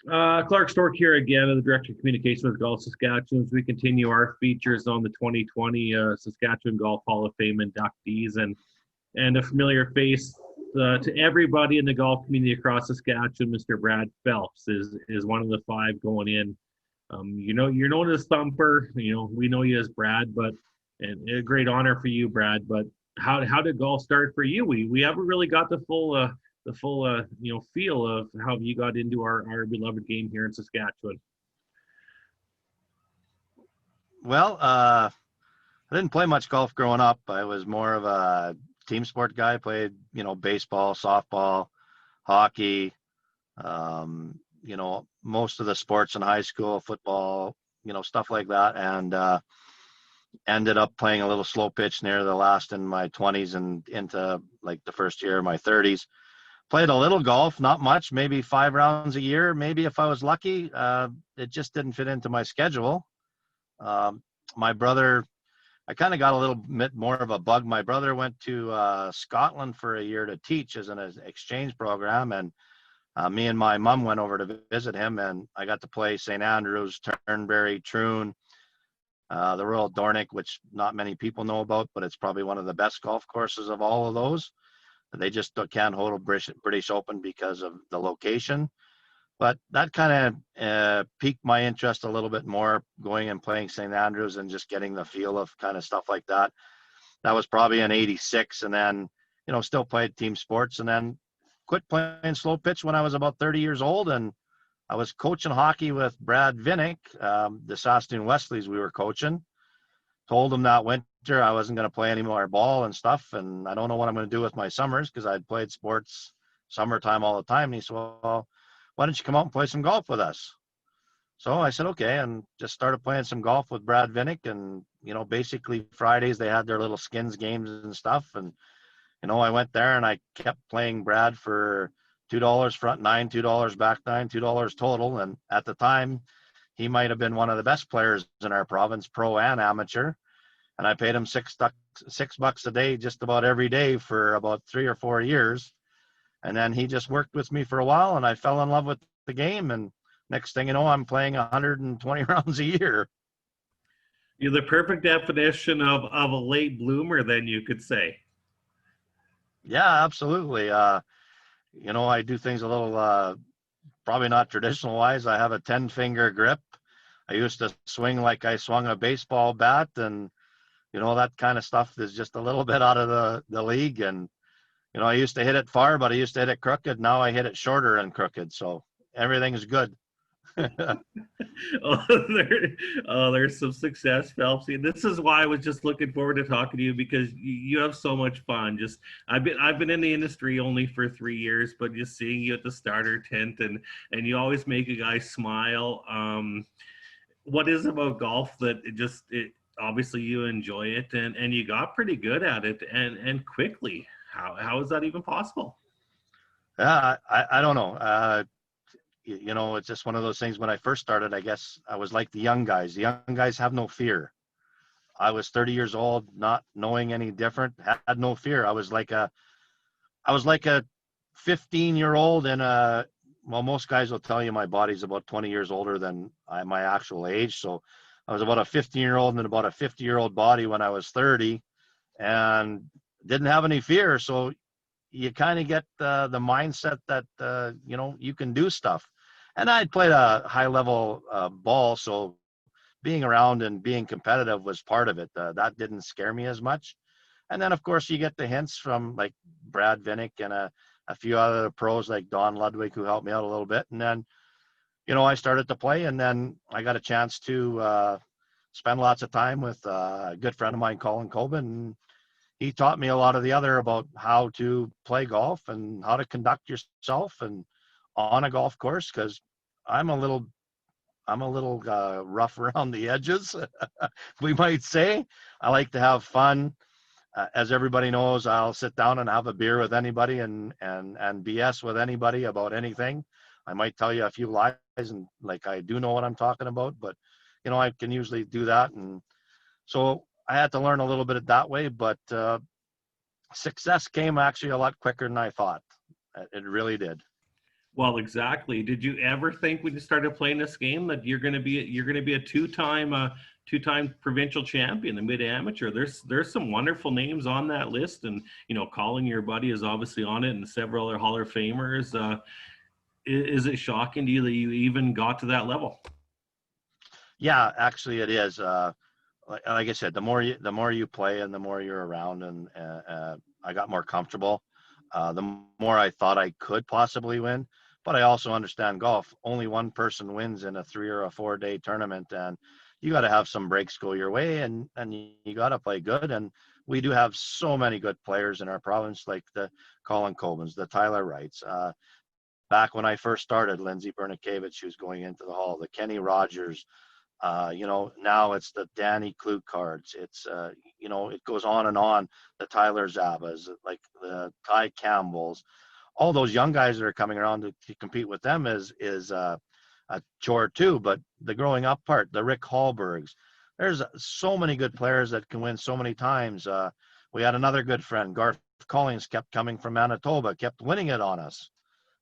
Clark Stork here again, the Director of Communications with Golf Saskatchewan. As we continue our features on the 2020 Saskatchewan Golf Hall of Fame inductees, and a familiar face to everybody in the golf community across Saskatchewan, Mr. Brad Phelps is one of the five going in. You're known as Thumper. We know you as Brad, but and a great honor for you, Brad. But how did golf start for you? We haven't really got the full feel of how you got into our beloved game here in Saskatchewan. Well, I didn't play much golf growing up. I was more of a team sport guy. Played, baseball, softball, hockey, most of the sports in high school, football, stuff like that. And ended up playing a little slow pitch near the last in my 20s and into like the first year of my 30s. Played a little golf, not much, maybe 5 rounds a year. Maybe if I was lucky, it just didn't fit into my schedule. My brother, I kind of got a little bit more of a bug. My brother went to Scotland for a year to teach as an exchange program, and me and my mom went over to visit him, and I got to play St. Andrews, Turnberry, Troon, the Royal Dornick, which not many people know about, but it's probably one of the best golf courses of all of those. They just can't hold a British Open because of the location. But that kind of piqued my interest a little bit more, going and playing St. Andrews and just getting the feel of kind of stuff like that. That was probably in '86, and then, still played team sports, and then quit playing slow pitch when I was about 30 years old. And I was coaching hockey with Brad Vinnick, the Saskatoon Wesleys we were coaching. Told him that winter I wasn't going to play any more ball and stuff, and I don't know what I'm going to do with my summers because I'd played sports summertime all the time. And he said, well, why don't you come out and play some golf with us? So I said, okay, and just started playing some golf with Brad Vinnick. And, basically Fridays they had their little skins games and stuff. And, I went there and I kept playing Brad for $2 front nine, $2 back nine, $2 total. And at the time, he might have been one of the best players in our province, pro and amateur. And I paid him $6 a day just about every day for about 3 or 4 years. And then he just worked with me for a while, and I fell in love with the game. And next thing you know, I'm playing 120 rounds a year. You're the perfect definition of a late bloomer, then you could say. Yeah, absolutely. I do things a little, probably not traditional wise. I have a 10-finger grip. I used to swing like I swung a baseball bat, and, that kind of stuff is just a little bit out of the league. And, I used to hit it far, but I used to hit it crooked. Now I hit it shorter and crooked. So everything's good. oh, there's some success, Phelps. And this is why I was just looking forward to talking to you, because you have so much fun. Just I've been in the industry only for 3 years, but just seeing you at the starter tent, and you always make a guy smile. What is about golf that it obviously you enjoy it, and you got pretty good at it and quickly. How is that even possible? Yeah, I don't know. It's just one of those things. When I first started, I guess I was like the young guys. The young guys have no fear. I was 30 years old, not knowing any different, had no fear. I was like a 15-year-old well, most guys will tell you my body's about 20 years older than my actual age. So I was about a 15-year-old and about a 50-year-old body when I was 30, and didn't have any fear. So you kind of get the mindset that, you can do stuff. And I'd played a high level ball. So being around and being competitive was part of it. That didn't scare me as much. And then, of course, you get the hints from like Brad Vinnick and a few other pros like Don Ludwig, who helped me out a little bit. And then, I started to play, and then I got a chance to spend lots of time with a good friend of mine, Colin Coben. And he taught me a lot of the other about how to play golf and how to conduct yourself and on a golf course. Cause I'm a little rough around the edges, we might say. I like to have fun. As everybody knows, I'll sit down and have a beer with anybody and BS with anybody about anything. I might tell you a few lies and like I do know what I'm talking about, but I can usually do that. And so I had to learn a little bit of that way, but success came actually a lot quicker than I thought. It really did. Well, exactly. Did you ever think when you started playing this game that you're going to be a two-time provincial champion, the mid amateur? There's some wonderful names on that list, and Colin, your buddy, is obviously on it, and several other Hall of Famers. Is it shocking to you that you even got to that level? Yeah, actually, it is. Like I said, the more you play and the more you're around, and I got more comfortable. The more I thought I could possibly win, but I also understand golf. Only one person wins in a 3 or 4 day tournament, and you got to have some breaks go your way, and you got to play good. And we do have so many good players in our province, like the Colin Cobans, the Tyler Wrights. Back when I first started, Lindsey Bernikevich, who's going into the Hall, the Kenny Rogers. Now it's the Danny Klug cards. It's, it goes on and on. The Tyler Zabas, like the Ty Campbells, all those young guys that are coming around to compete with them is a chore too. But the growing up part, the Rick Hallbergs, there's so many good players that can win so many times. We had another good friend, Garth Collins, kept coming from Manitoba, kept winning it on us.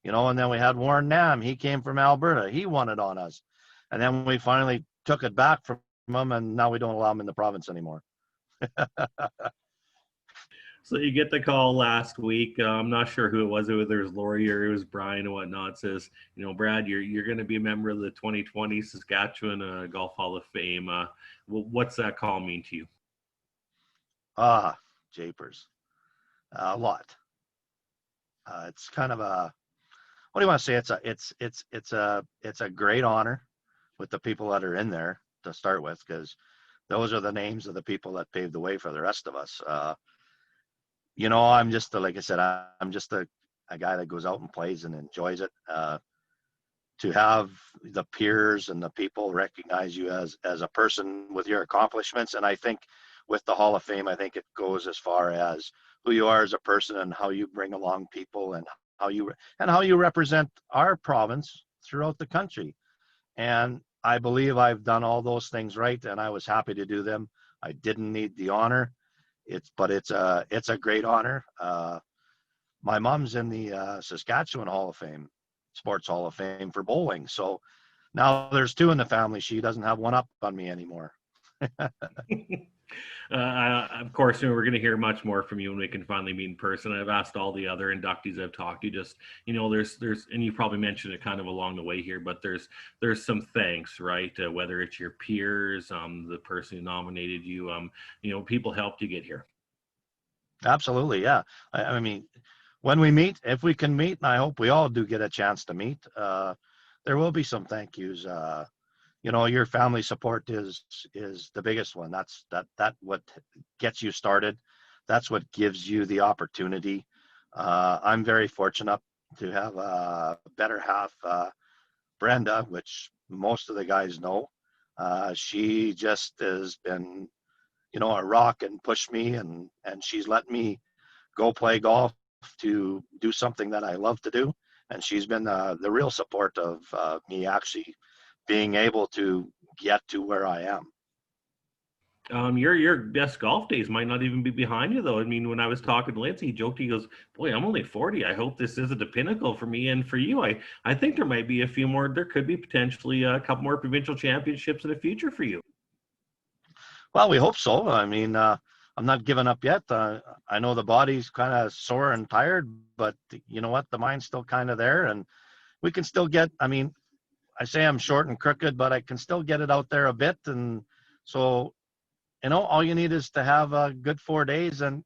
And then we had Warren Nam. He came from Alberta. He won it on us. And then we finally took it back from him, and now we don't allow him in the province anymore. So you get the call last week. I'm not sure who it was, whether it was Lori or it was Brian or whatnot. Says, Brad, you're going to be a member of the 2020 Saskatchewan Golf Hall of Fame. What's that call mean to you? Japers, a lot. It's kind of what do you want to say? It's a great honor with the people that are in there to start with, because those are the names of the people that paved the way for the rest of us. I'm just like I said, I'm just a guy that goes out and plays and enjoys it. To have the peers and the people recognize you as a person with your accomplishments, and I think with the Hall of Fame, I think it goes as far as who you are as a person and how you bring along people, and how you represent our province throughout the country. And I believe I've done all those things right, and I was happy to do them. I didn't need the honor. It's a great honor. My mom's in the Saskatchewan Hall of Fame, Sports Hall of Fame for bowling. So now there's two in the family. She doesn't have one up on me anymore. Of course, we're going to hear much more from you when we can finally meet in person. I've asked all the other inductees I've talked to, just, there's, and you probably mentioned it kind of along the way here, but there's some thanks, right? Whether it's your peers, the person who nominated you, people helped you get here. Absolutely. Yeah. I mean, when we meet, if we can meet, and I hope we all do get a chance to meet, there will be some thank yous. Your family support is the biggest one. That's what gets you started. That's what gives you the opportunity. I'm very fortunate to have a better half, Brenda, which most of the guys know. She just has been, a rock and pushed me, and she's let me go play golf to do something that I love to do. And she's been the real support of me actually being able to get to where I am. Your best golf days might not even be behind you, though. I mean, when I was talking to Lindsay, he joked, he goes, "Boy, I'm only 40. I hope this isn't a pinnacle for me and for you. I think there might be a few more. There could be potentially a couple more provincial championships in the future for you." Well, we hope so. I mean, I'm not giving up yet. I know the body's kind of sore and tired, but you know what? The mind's still kind of there, and we can still get. I mean, I say I'm short and crooked, but I can still get it out there a bit. And so, all you need is to have a good 4 days. And,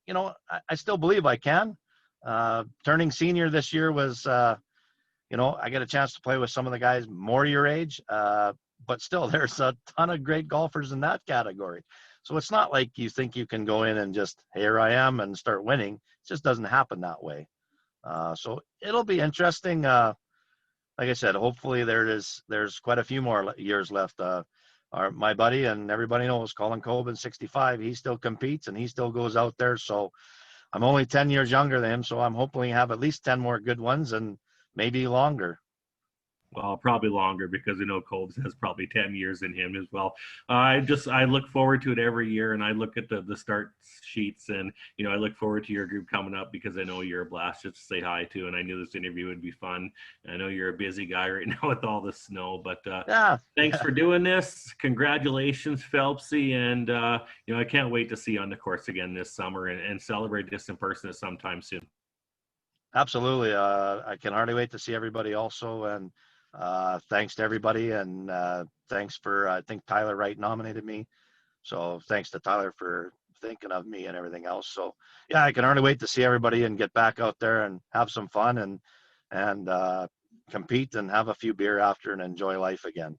I still believe I can. Turning senior this year was, I get a chance to play with some of the guys more your age. But still, there's a ton of great golfers in that category. So it's not like you think you can go in and just, here I am, and start winning. It just doesn't happen that way. So it'll be interesting. Like I said, hopefully there's quite a few more years left. My buddy, and everybody knows, Colin Coben, 65, he still competes and he still goes out there. So I'm only 10 years younger than him, so I'm hoping to have at least 10 more good ones, and maybe longer. Well, probably longer because I know Cobes has probably 10 years in him as well. I look forward to it every year, and I look at the start sheets, and I look forward to your group coming up because I know you're a blast just to say hi to, and I knew this interview would be fun. I know you're a busy guy right now with all the snow, but Yeah, thanks yeah, for doing this. Congratulations, Phelpsy, and I can't wait to see you on the course again this summer and celebrate this in person sometime soon. absolutely. I can hardly wait to see everybody also. And thanks to everybody. And thanks for, I think Tyler Wright nominated me. So thanks to Tyler for thinking of me and everything else. So yeah, I can hardly wait to see everybody and get back out there and have some fun and compete and have a few beer after and enjoy life again.